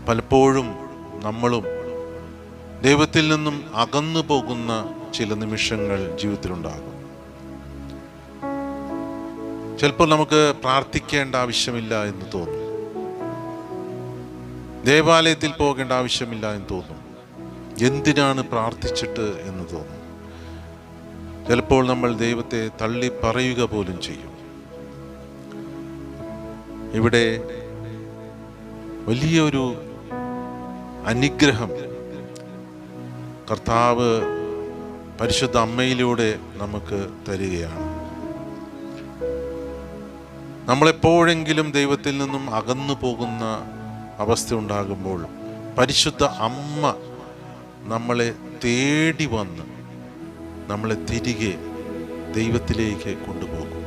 പലപ്പോഴും നമ്മളും ദൈവത്തിൽ നിന്നും അകന്നു പോകുന്ന ചില നിമിഷങ്ങൾ ജീവിതത്തിലുണ്ടാകും. ചിലപ്പോൾ നമുക്ക് പ്രാർത്ഥിക്കേണ്ട ആവശ്യമില്ല എന്ന് തോന്നും, ദേവാലയത്തിൽ പോകേണ്ട ആവശ്യമില്ല എന്ന് തോന്നും, എന്തിനാണ് പ്രാർത്ഥിച്ചിട്ട് എന്ന് തോന്നും. ചിലപ്പോൾ നമ്മൾ ദൈവത്തെ തള്ളി പറയുക പോലും ചെയ്യും. ഇവിടെ വലിയൊരു അനുഗ്രഹം കർത്താവ് പരിശുദ്ധ അമ്മയിലൂടെ നമുക്ക് തരികയാണ്. നമ്മളെപ്പോഴെങ്കിലും ദൈവത്തിൽ നിന്നും അകന്നു പോകുന്ന അവസ്ഥ ഉണ്ടാകുമ്പോൾ പരിശുദ്ധ അമ്മ നമ്മളെ തേടി വന്ന് നമ്മളെ തിരികെ ദൈവത്തിലേക്ക് കൊണ്ടുപോകും.